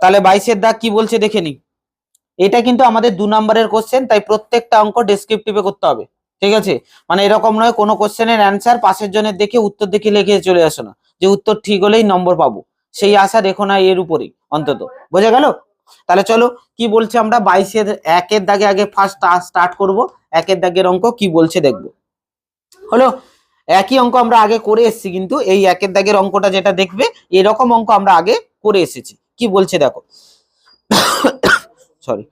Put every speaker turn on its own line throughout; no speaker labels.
তাহলে 22-এর দাগ কি বলছে দেখে নি। এটা কিন্তু আমাদের 2 নম্বরের কোশ্চেন, তাই প্রত্যেকটা অঙ্ক ডেসক্রিপটিভে করতে হবে, ঠিক আছে। মানে এরকম নয় কোনো কোশ্চেনের অ্যান্সার পাশের জনের দেখে উত্তর দেখে লিখে চলে আসো না, যে উত্তর ঠিক হলেই নম্বর পাবো, সেই আশা রেখো না এর উপরেই অন্তত। বোঝা গেল? তাহলে চলো কি বলছে, আমরা 22-এর 1-এর দাগে আগে ফার্স্ট স্টার্ট করব। 1-এর দাগের অঙ্ক কি বলছে দেখবো। হলো, একই অঙ্ক আমরা আগে করে এসেছি, কিন্তু এই 1-এর দাগের অঙ্কটা যেটা দেখবে এরকম অঙ্ক আমরা আগে করে এসেছি। কি বলছে দেখো, সরি,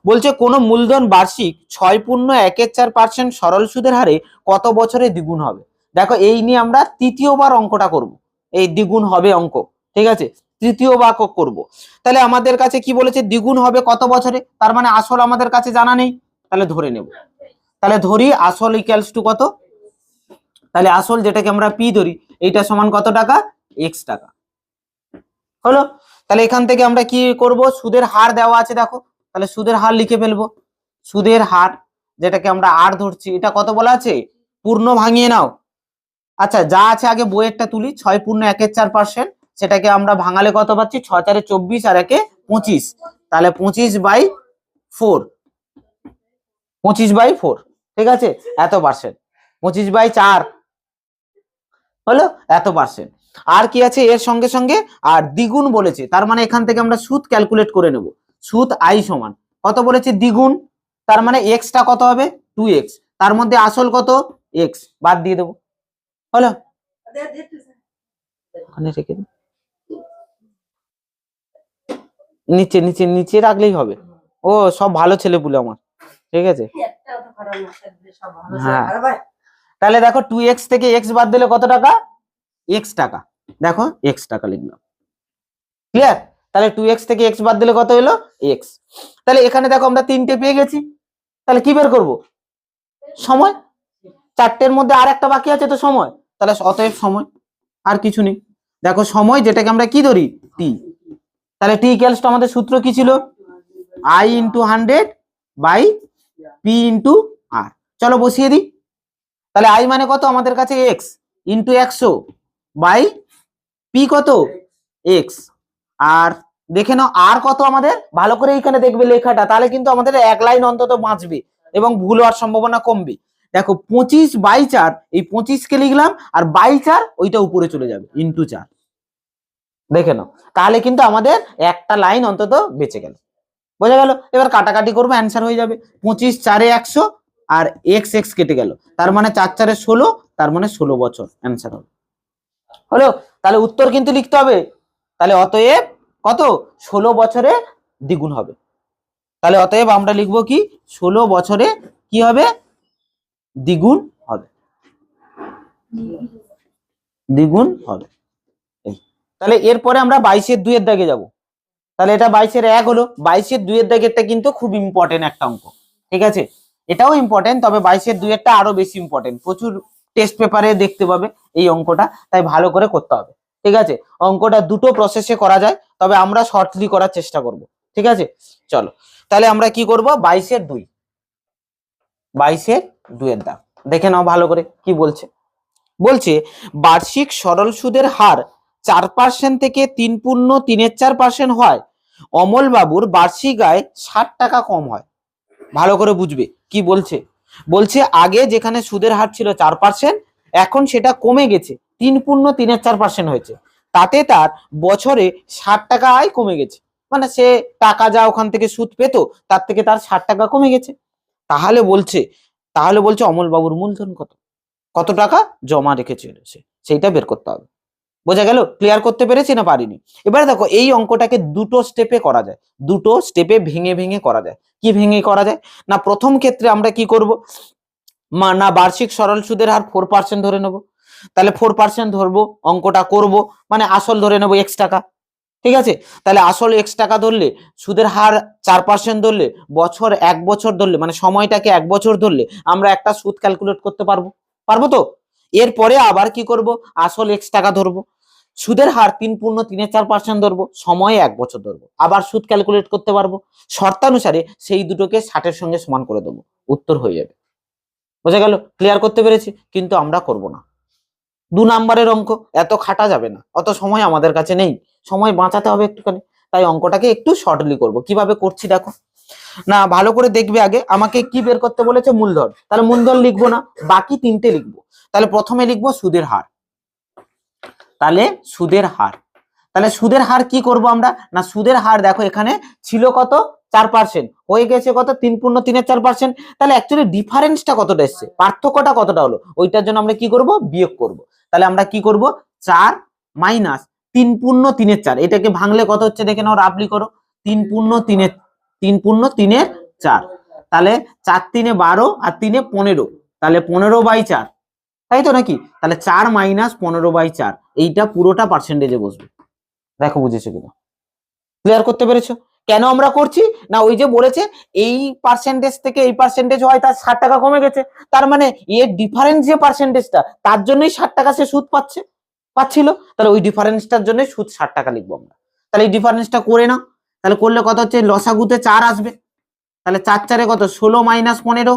বলছে কোন মূলধন বার্ষিক 6.14% সরল সুদের হারে কত বছরে দ্বিগুণ হবে। দেখো এই নিয়ে আমরা তৃতীয়বার অঙ্কটা করব, এই দ্বিগুণ হবে অঙ্ক, ঠিক আছে, তৃতীয়বার করব। তাহলে আমাদের কাছে কি বলেছে, দ্বিগুণ হবে কত বছরে, তার মানে আসল আমাদের কাছে জানা নেই, তাহলে ধরে নেব। তাহলে ধরি আসল ইকুয়ালস টু কত, তাহলে আসল যেটাকে আমরা পি ধরি, এইটা সমান কত টাকা, এক্স টাকা। হলো, তাহলে এখান থেকে আমরা কি করব, সুদের হার দেওয়া আছে দেখো, তাহলে সুদের হার লিখে ফেলবো। সুদের হার যেটাকে আমরা আর ধরছি, এটা কত বলা আছে, পূর্ণ ভাঙিয়ে নাও। আচ্ছা যা আছে আগে বইয়েরটা তুলি, 6.14%, সেটাকে আমরা ভাঙালে কত পাচ্ছি, 6 4 24 আর 1 25, তাহলে 25/4, 25/4, ঠিক আছে, এত পার্সেন্ট, 25/4 হলো এত পার্সেন্ট। আর কি আছে এর সঙ্গে সঙ্গে, আর দ্বিগুণ বলেছে, তার মানে এখান থেকে আমরা সুদ ক্যালকুলেট করে নেব। সুদ আই সমান কত বলেছে, দ্বিগুণ, তার মানে এক্সটা কত হবে 2x, তার মধ্যে আসল কত এক্স, বাদ দিয়ে দেবো। হলো, নিচে নিচে নিচে রাখলেই হবে। ও সব ভালো ছেলে পুলে আমার, ঠিক আছে। হ্যাঁ, তাহলে দেখো 2x থেকে x বাদ দিলে কত টাকা, x টাকা, দেখো x টাকা লিখলাম, ক্লিয়ার। তাহলে 2x থেকে x বাদ দিলে কত হলো, x। তাহলে এখানে দেখো আমরা 3টে পেয়ে গেছি, তাহলে কি বের করব, সময়। 4টের মধ্যে আর একটা বাকি আছে তো সময়, তাহলে অতএব সময়, আর কিছু নেই। দেখো সময় যেটাকে আমরা কি ধরি, t, তাহলে t ইকুয়ালস টু আমাদের সূত্র কি ছিল, i × 100/p × r। চলো বসিয়ে দিই। তাহলে i মানে কত আমাদের কাছে x ইন্টু 100/p কত x, আর দেখে নাও আর কত আমাদের, ভালো করে এখানে দেখবে লেখাটা, তাহলে কিন্তু আমাদের এক লাইন অন্তত বাঁচবে এবং ভুল হওয়ার সম্ভাবনা কমবে। দেখো 25/4, এই 25কে লিখলাম, আর 4 ওইটা উপরে চলে যাবে ইন্টু 4, দেখে নাও, তাহলে কিন্তু আমাদের একটা লাইন অন্তত বেঁচে গেল। বোঝা গেল? এবার কাটাকাটি করবো, অ্যান্সার হয়ে যাবে 25 4 100, আর এক্স এক্স কেটে গেল, তার মানে 4 4 16, তার মানে 16 বছর অ্যান্সার হবে। হলো, তাহলে উত্তর কিন্তু লিখতে হবে, তাহলে অতএব কত, 16 বছরে দ্বিগুণ হবে। তাহলে অতএব আমরা লিখবো কি, 16 বছরে কি হবে, দ্বিগুণ হবে, দ্বিগুণ হবে। তাহলে এরপরে আমরা 22-এর 2-এর দাগে যাব। তাহলে এটা 22-এর 1 হলো, 22-এর 2-এর দাগেরটা কিন্তু খুব ইম্পর্টেন্ট একটা অঙ্ক, ঠিক আছে, এটাও ইম্পর্টেন্ট, তবে 22-এর 2-এরটা আরো বেশি ইম্পর্টেন্ট, প্রচুর টেস্ট পেপারে দেখতে পাবে এই অঙ্কটা, তাই ভালো করে করতে হবে, ঠিক আছে। অঙ্কটা দুটো প্রসেসে করা যায়, তবে আমরা শর্টলি করার চেষ্টা করব, ঠিক আছে। চলো তাহলে আমরা কি করব, 22-এর 2, 22-এর 2-এর দাগ দেখে নাও ভালো করে কি বলছে। বলছে বার্ষিক সরল সুদের হার 4% থেকে 3.34% হয়, অমল বাবুর বার্ষিক আয় 60 টাকা কম হয়। ভালো করে বুঝবে কি বলছে। বলছে আগে যেখানে সুদের হার ছিল 4%, এখন সেটা কমে গেছে 3.34% হয়েছে, তাতে তার বছরে 60 টাকা আয় কমে গেছে, মানে সে টাকা যা ওখান থেকে সুদ পেত তার থেকে তার 60 টাকা কমে গেছে। তাহলে বলছে অমল বাবুর মূলধন কত, কত টাকা জমা রেখেছিল সে, সেইটা বের করতে হবে। বোঝা গেল? ক্লিয়ার করতে পেরেছি না পারিনি? এবারে দেখো এই অঙ্কটাকে দুটো স্টেপে করা যায়, দুটো স্টেপে ভেঙে ভেঙে করা যায়। কি ভেঙে করা যায় না, প্রথম ক্ষেত্রে আমরা কি করব না, বার্ষিক সরল সুদের হার 4% ধরে নেব, তাহলে 4% ধরবো, অঙ্কটা করব, মানে আসল ধরে নেব x টাকা, ঠিক আছে। তাহলে আসল x টাকা ধরলে, সুদের হার 4% ধরলে, বছর 1 বছর ধরলে, মানে সময়টাকে 1 বছর ধরলে আমরা একটা সুদ ক্যালকুলেট করতে পারবো, পারবো তো। এরপরে আবার কি করব, আসল x টাকা ধরবো, সুদের হার 3.34% ধরবো, সময় 1 বছর ধরবো, আবার সুদ ক্যালকুলেট করতে পারবো। শর্তানুসারে সেই দুটোকে 60-এর সঙ্গে সমান করে দেবো, উত্তর হয়ে যাবে। বোঝা গেল? ক্লিয়ার করতে পেরেছি? কিন্তু আমরা করব না, 2 নাম্বারের অঙ্ক, এত খাটা যাবে না, অত সময় আমাদের কাছে নেই, সময় বাঁচাতে হবে একটুখানি। তাই অঙ্কটাকে একটু শর্টলি করব। কিভাবে করছি দেখো, না ভালো করে দেখবে। আগে আমাকে কি বের করতে বলেছে? মূলধন। তাহলে মূলধন লিখবো না, বাকি তিনটে লিখবো। তাহলে প্রথমে লিখবো সুদের হার। তাহলে সুদের হার, তাহলে সুদের হার কি করব আমরা? না সুদের হার দেখো এখানে ছিল কত? 4%, হয়ে গেছে কত? 3.34%। তাহলে অ্যাকচুয়ালি ডিফারেন্সটা কতটা এসছে, পার্থক্যটা কতটা হলো, ওইটার জন্য আমরা কি করব? বিয়োগ করব। তাহলে আমরা কি করব? 4 মাইনাস 3.34, এটাকে ভাঙলে কত হচ্ছে দেখে নাও, রাফলি করো। 3.3/4, তাহলে 4 3 12 আর 3 15, তাহলে 15/4, তাই তো নাকি? তাহলে 4 মাইনাস 15/4, এইটা পুরোটা পার্সেন্টেজে বসবে। দেখো বুঝেছো কিনা, ক্লিয়ার করতে পেরেছো? কেন আমরা করছি না, ওই যে বলেছে এই পার্সেন্টেজ থেকে এই পার্সেন্টেজ হয় তার 60 টাকা কমে গেছে, তার মানে এর ডিফারেন্স যে পার্সেন্টেজটা, তার জন্যই 60 টাকা সে সুদ পাচ্ছিল। তাহলে ওই ডিফারেন্সটার জন্য সুদ 60 টাকা লিখবো আমরা। তাহলে এই ডিফারেন্সটা করে নাও। তাহলে করলে কত হচ্ছে? লসাগুতে 4 আসবে। তাহলে 4 4 কত? 16 মাইনাস 15,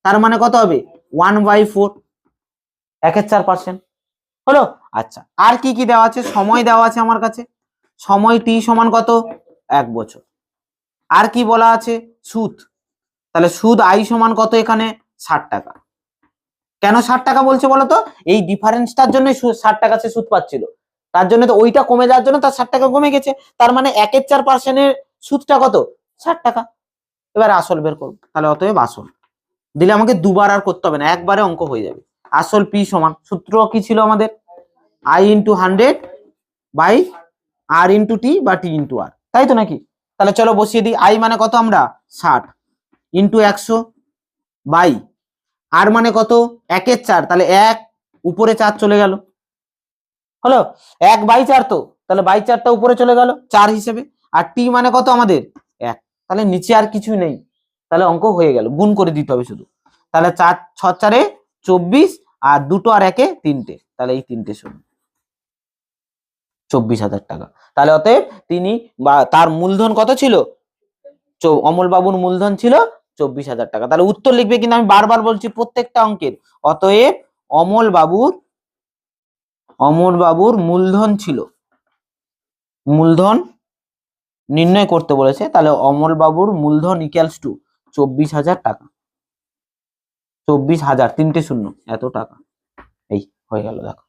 তার মানে কত হবে? 1/4, 1/4% হলো। আচ্ছা, আর কি কি দেওয়া আছে? সময় দেওয়া আছে আমার কাছে, সময় টি সমান কত? 1 বছর। আর কি বলা আছে? সুদ। তাহলে সুদ আই সমান কত? এখানে 60 টাকা। কেন 60 টাকা বলছে বলো তো? এই ডিফারেন্সটার জন্য 60 টাকা সে সুদ পাচ্ছিল, তার জন্য তো ওইটা কমে যাওয়ার জন্য তার 60 টাকা কমে গেছে। তার মানে 1/4%-এর সুদটা কত? 60 টাকা। এবার আসল বের করবো। তাহলে অতএব আসল দিলে আমাকে দুবার আর করতে হবে না, একবারে অঙ্ক হয়ে যাবে। আসল পি সমান, সূত্র কি ছিল আমাদের? I into 100 by R into T বা টি ইন্টু আর, তাই তো নাকি? তাহলে চলো বসিয়ে দিই। আই মানে কত? আমরা 60 ইন্টু 100 বাই আর মানে কত? 1/4, তাহলে 1 উপরে 4 চলে গেল, হলো 1/4, তো তাহলে 4/4টা উপরে চলে গেল 4 হিসেবে। আর টি মানে কত আমাদের? 1, তাহলে নিচে আর কিছুই নেই। তাহলে অঙ্ক হয়ে গেল, গুণ করে দিতে হবে শুধু। তাহলে 4 6 4 24, আর 2 আর 1 3টে, তাহলে এই 3টে সমান 24,000 টাকা। তাহলে অতএব তিনি বা তার মূলধন কত ছিল? অমল বাবুর মূলধন ছিল 24,000 টাকা। তাহলে উত্তর লিখবে, কিন্তু আমি বারবার বলছি প্রত্যেকটা অঙ্কের, অতএব অমল বাবুর মূলধন ছিল, মূলধন নির্ণয় করতে বলেছে। তাহলে অমল বাবুর মূলধন ইকুয়ালস টু 24,000 টাকা। 24,000, 3টে শূন্য, এত টাকা। এই হয়ে গেল, দেখো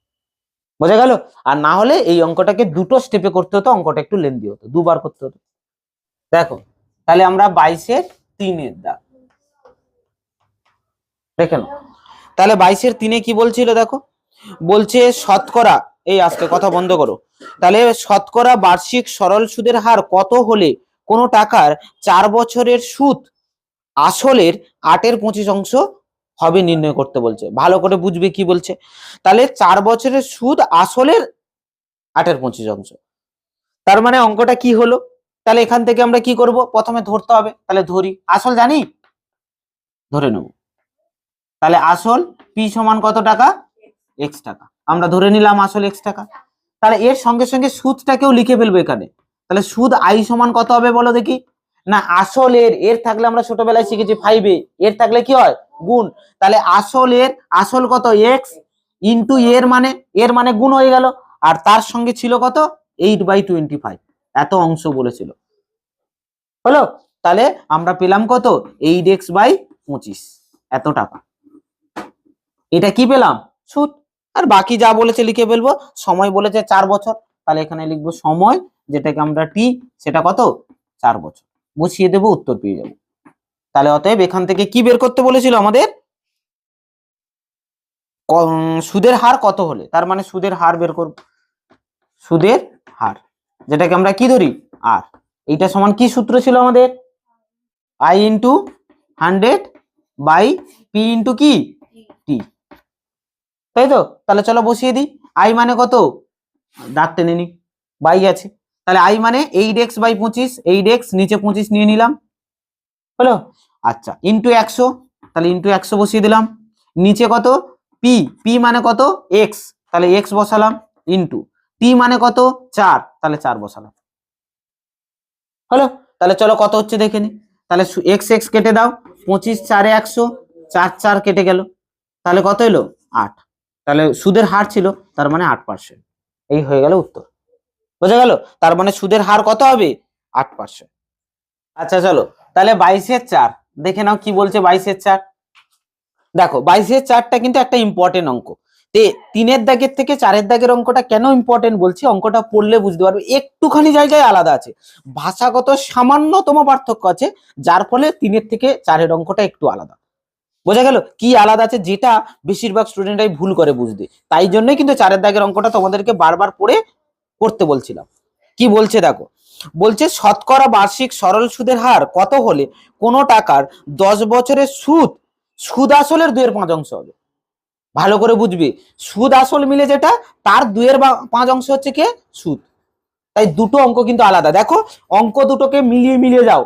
বোঝা গেল? আর না হলে এই অঙ্কটাকে দুটো স্টেপে করতে হতো, অঙ্কটা একটু লেন্দি হতো, দুবার করতে হতো। দেখো তাহলে আমরা 22-3 দাগ দেখে নাও। তাহলে 22-3 কি বলছিল দেখো, বলছে শতকরা, এই আজকে কথা বন্ধ করো। তাহলে শতকরা বার্ষিক সরল সুদের হার কত হলে কোনো টাকার 4 বছরের সুদ আসলের 8/25 হবে নির্ণয় করতে বলছে। ভালো করে বুঝবে কি বলছে। তাহলে 4 বছরের সুদ আসলের 8/25, তার মানে অঙ্কটা কি হলো? তাহলে এখান থেকে আমরা কি করব? প্রথমে ধরতে হবে। তাহলে ধরি, আসল জানি, ধরে নেব। তাহলে আসল পি সমান কত টাকা? x টাকা। আমরা ধরে নিলাম আসল x টাকা। তাহলে এর সঙ্গে সঙ্গে সুদটাকেও লিখে ফেলবো এখানে। তাহলে সুদ আই সমান কত হবে বলো দেখি? না আসল এর থাকলে আমরা ছোটবেলায় শিখেছি 5-এ, এর থাকলে কি হয়? গুণ। তাহলে আসল কত? x ইন্টু এর মানে গুণ হয়ে গেল। আর তার সঙ্গে ছিল কত? 8/25, এত অংশ বলেছিল, হলো। তাহলে আমরা পেলাম কত? 8x/25, এত টাকা। এটা কি পেলাম? সুদ। আর বাকি যা বলেছে লিখে ফেলবো। সময় বলেছে 4 বছর, তাহলে এখানে লিখবো সময়, যেটাকে আমরা টি, সেটা কত? 4 বছর। বসিয়ে দেবো, উত্তর পেয়ে যাবো। তাহলে অতএব এখান থেকে কি বের করতে বলেছিল আমাদের? সুদের হার কত হলে, তার মানে সুদের হার বের করব। সুদের হার, যেটাকে আমরা কি ধরি? আর। এইটা সমান কি সূত্র ছিল আমাদের? I into 100 by P into কি? টি, তাই তো? তাহলে চলো বসিয়ে দিই। আই মানে কত? দাগ টেনে নি, বাই আছে। তাহলে আই মানে 8x/25, 8x নিচে 25 নিয়ে নিলাম, হলো। আচ্ছা, ইন্টু 100, তাহলে ইন্টু 100 বসিয়ে দিলাম। নিচে কত? পি মানে কত? x, তাহলে x বসালাম। ইন্টু টি মানে কত? 4, তাহলে 4 বসালাম, হলো। তাহলে চলো কত হচ্ছে দেখে নি। তাহলে x কেটে দাও, 25 4 100, 4 4 কেটে গেল, তাহলে কত এলো? 8। তাহলে সুদের হার ছিল, তার মানে 8%। এই হয়ে গেল উত্তর, বোঝা গেল? তার মানে সুদের হার কত হবে? 8%। আচ্ছা চলো, তাহলে 22/4 দেখে নাও কি বলছে 22/4। দেখো 22/4টা কিন্তু একটা ইম্পর্টেন্ট অঙ্ক। তে 3-এর দাগের থেকে 4-এর দাগের অঙ্কটা কেন ইম্পর্টেন্ট বলছি, অঙ্কটা পড়লে বুঝতে পারবে একটুখানি জায়গায় আলাদা আছে, ভাষাগত সামান্যতম পার্থক্য আছে, যার ফলে 3-এর থেকে 4-এর অঙ্কটা একটু আলাদা। বোঝা গেল কি আলাদা আছে, যেটা বেশিরভাগ স্টুডেন্টরাই ভুল করে বুঝতে। তাই জন্যই কিন্তু 4-এর দাগের অঙ্কটা তোমাদেরকে বারবার পড়ে করতে বলছিলাম। কি বলছে দেখো, বলছে শতকরা বার্ষিক সরল সুদের হার কত হলে কোনো টাকার 10 বছরের সুদ আসলের 2/5 হবে। ভালো করে বুঝবি, সুদ আসল মিলে যেটা, তার 2/5 হচ্ছে কি সুদ। তাই দুটো অঙ্ক কিন্তু আলাদা। দেখো অঙ্ক দুটোকে মিলিয়ে যাও,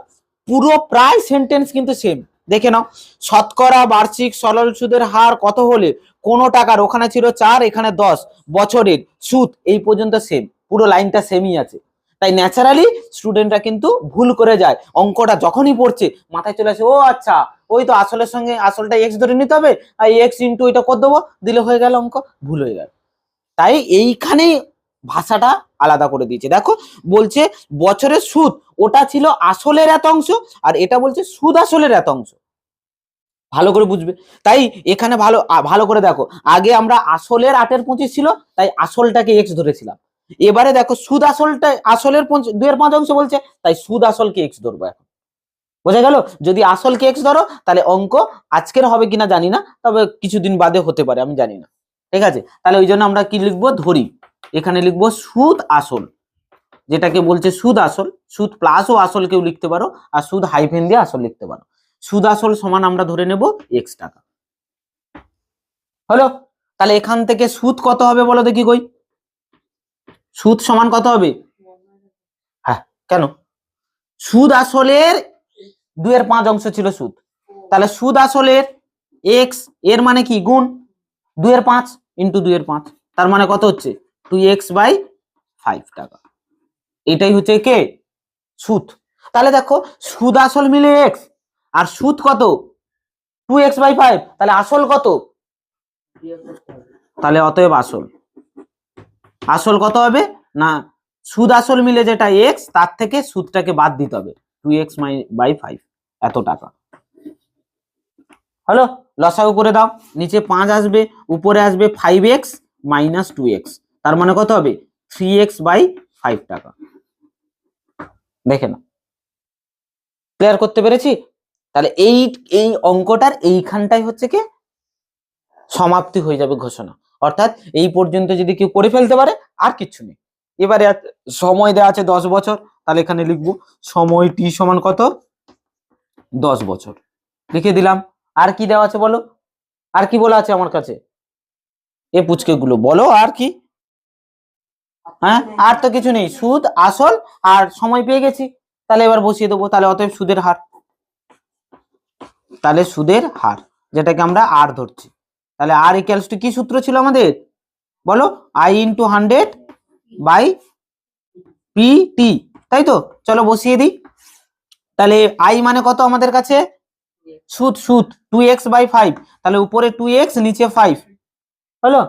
পুরো প্রায় সেন্টেন্স কিন্তু সেম। দেখে নাও, শতকরা বার্ষিক সরল সুদের হার কত হলে কোন টাকার, ওখানে ছিল 4 এখানে 10 বছরের সুদ, এই পর্যন্ত সেম, পুরো লাইনটা সেমই আছে। তাই ন্যাচারালি স্টুডেন্টরা কিন্তু ভুল করে যায়, অঙ্কটা যখনই পড়ছে মাথায় চলে আসে, ও আচ্ছা ওই তো আসলের সঙ্গে আসলটা এক্স ধরে নিতে হবে, আর এক্স ইন্টু এটা করে দেবো, দিলে হয়ে গেল অঙ্ক, ভুল হয়ে গেল। তাই এইখানেই ভাষাটা আলাদা করে দিয়েছে। দেখো বলছে বছরের সুদ, ওটা ছিল আসলের এত অংশ, আর এটা বলছে সুদ আসলের এত অংশ। ভালো করে বুঝবে। তাই এখানে ভালো করে দেখো, আগে আমরা আসলের 8/25 ছিল, তাই আসলটাকে এক্স ধরেছিলাম। এবারে দেখো সুদ আসলটা আসলের 2/5 বলছে, তাই সুদ আসলকে এক্স ধরবো এখন। বোঝা গেল? যদি আসলকে এক্স ধরো তাহলে অঙ্ক আজকের হবে কিনা জানি না, তবে কিছুদিন বাদে হতে পারে, আমি জানি না। ঠিক আছে, তাহলে ওই জন্য আমরা কি লিখবো, ধরি এখানে লিখবো সুদ আসল, যেটাকে বলছে সুদ আসল, সুদ প্লাস ও আসল কেউ লিখতে পারো, আর সুদ হাইফেন দিয়ে আসল লিখতে পারো। সুদ আসল সমান আমরা ধরে নেব এক্স টাকা। হলো? তাহলে এখান থেকে সুদ কত হবে বলো দেখি কই, সুদ সমান কত হবে? হ্যাঁ, কেন? সুদ আসলের 2/5 ছিল সুদ, তাহলে সুদ আসলের এক্স এর মানে কি গুণ 2/5 ইন্টু 2/5, তার মানে কত হচ্ছে 2x/5 টাকা। এটাই হচ্ছে কে সুদ। তাহলে দেখো সুদ আসল মিলে এক্স, আর সুদ কত 2x/5, তাহলে আসল কত? তাহলে অতএব আসল কত হবে না, সুদ আসল মিলে যেটা এক্স, তার থেকে সুদটাকে বাদ দিতে হবে, 2x/5 এত টাকা। হলো? লসাগু করে দাও, নিচে 5 আসবে, উপরে আসবে 5x - 2x, তার মানে কত হবে 3x/5 টাকা। দেখে না, ক্লিয়ার করতে পেরেছি? তাহলে এই অঙ্কটার এইখানটাই হচ্ছে কি সমাপ্তি হয়ে যাবে ঘোষণা, অর্থাৎ এই পর্যন্ত যদি কেউ করে ফেলতে পারে আর কিচ্ছু নেই। এবারে সময় দেওয়া আছে 10 বছর, তাহলে এখানে লিখবো সময় টি সমান কত 10 বছর, লিখে দিলাম। আর কি দেওয়া আছে বলো, আর কি বলা আছে আমার কাছে, এ পুচকে গুলো বলো আর কি? হ্যাঁ, আর তো কিছু নেই, সুদ আসল আর সময় পেয়ে গেছি, তাহলে এবার বসিয়ে দেবো। তাহলে অতএব সুদের হার, তাহলে সুদের হার যেটাকে আমরা আর ধরছি, তাহলে আর ইকুয়ালস টু কি সূত্র ছিল আমাদের বলো, আই ইন্টু 100/pt, তাই তো? চলো বসিয়ে দিই। তাহলে আই মানে কত আমাদের কাছে, সুদ 2x/5, তাহলে উপরে 2x নিচে 5, হলো?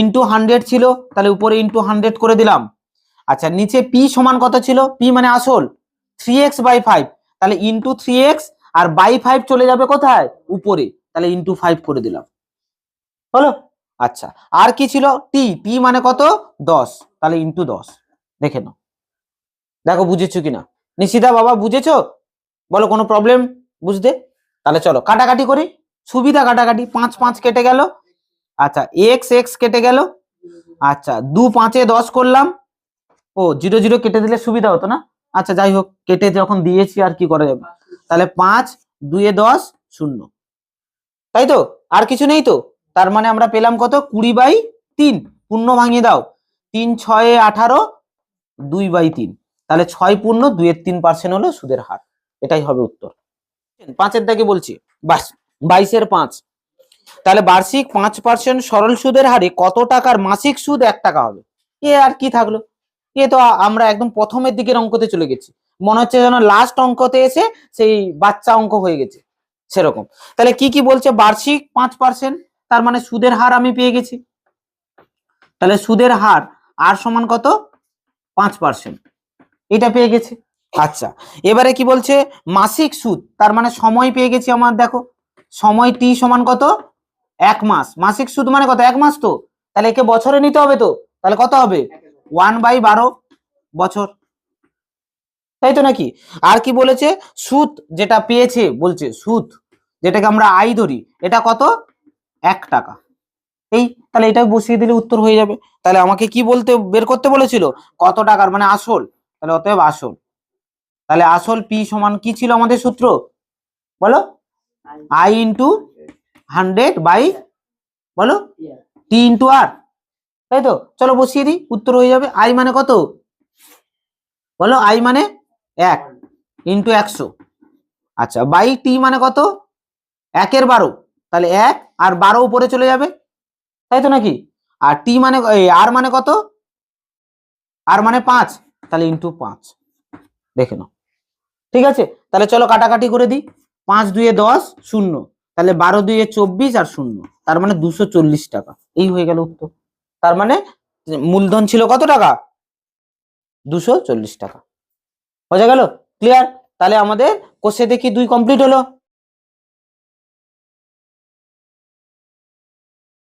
ইন্টু 100 ছিল, তাহলে উপরে ইন্টু 100 করে দিলাম। আচ্ছা নিচে পি সমান কত ছিল, পি মানে আসল 3x/5, তাহলে ইন্টু 3x, আর বাই 5 চলে যাবে কোথায় উপরে, তাহলে ইন্টু 5 করে দিলাম। হলো? আচ্ছা আর কি ছিল, টি মানে কত 10, তাহলে ইন্টু 10। দেখে নাও, দেখো বুঝেছো কিনা নিশিতা বাবা, বুঝেছো? বলো কোনো প্রবলেম বুঝতে? তাহলে চলো কাটাকাটি করি, সুবিধা কাটাকাটি, 5 5 কেটে গেল। আচ্ছা x কেটে গেল। আচ্ছা 2 5 10 করলাম, ও 0 0 কেটে দিলে সুবিধা হতো না। আচ্ছা যাই হোক, কেটে যখন দিয়েছি আর কি করা যাবে, তাহলে 5 2 10 0, তাই তো? আর কিছু নেই তো? তার মানে আমরা পেলাম কত 20/3, পূর্ণ ভাঙিয়ে দাও, 3 6 18, 2/3, তাহলে 6 পূর্ণ 2/3% হলো সুদের হার। এটাই হবে উত্তর। 5-এর দাগে বলছি, বাস 22/5, তাহলে বার্ষিক 5% সরল সুদের হারে কত টাকার মাসিক সুদ 1 টাকা হবে। এ আর কি থাকলো, এ তো আমরা একদম প্রথমের দিকের অঙ্কতে চলে গেছি, মনে হচ্ছে যেন লাস্ট অঙ্কতে এসে সেই বাচ্চা অঙ্ক হয়ে গেছে সেরকম। তাহলে কি বলছে, বার্ষিক 5%, তার মানে সুদের হার আমি পেয়ে গেছি। তাহলে সুদের হার আর সমান কত 5%, এটা পেয়ে গেছি। আচ্ছা, এবারে কি বলছে মাসিক সুদ, তার মানে সময় পেয়ে গেছি আমার, দেখো সময় টি সমান কত, 1 মাস। মাসিক সুদ মানে কত, 1 মাস তো, তাহলে একে বছরে নিতে হবে তো, তাহলে কত হবে 1/12 বছর, তাই তো নাকি? আর কি বলেছে, সুদ যেটা পেয়েছে বলছে, সুদ যেটাকে আমরা আই ধরি, এটা কত, 1 টাকা। এই তাহলে এটা বসিয়ে দিলে উত্তর হয়ে যাবে। তাহলে আমাকে কি বলতে বের করতে বলেছিল, কত টাকার মানে আসল, তাহলে অতএব আসল। তাহলে আসল পি সমান কি ছিল আমাদের সূত্র, বলো, আই ইন্টু 100 বাই, বলো, টি ইন্টু আর, তাই তো? চলো বসিয়ে দিই, উত্তর হয়ে যাবে। আই মানে কত, বলো, আই মানে 1 ইন্টু 100, আচ্ছা, বাই টি মানে কত, 1/12, তাহলে 1 আর 12 উপরে চলে যাবে, তাই তো নাকি? আর টি মানে আর মানে কত, আর মানে 5, তাহলে ইন্টু 5, দেখে নাও। ঠিক আছে, তাহলে চলো কাটাকাটি করে দিই, 5 2 10 শূন্য, তাহলে 12 2 24 আর শূন্য, তার মানে 240 টাকা। এই হয়ে গেল উত্তর। তার মানে মূলধন ছিল কত টাকা, 240 টাকা। বোঝা গেল? ক্লিয়ার? তাহলে আমাদের কোষে দেখি 2 কমপ্লিট হলো।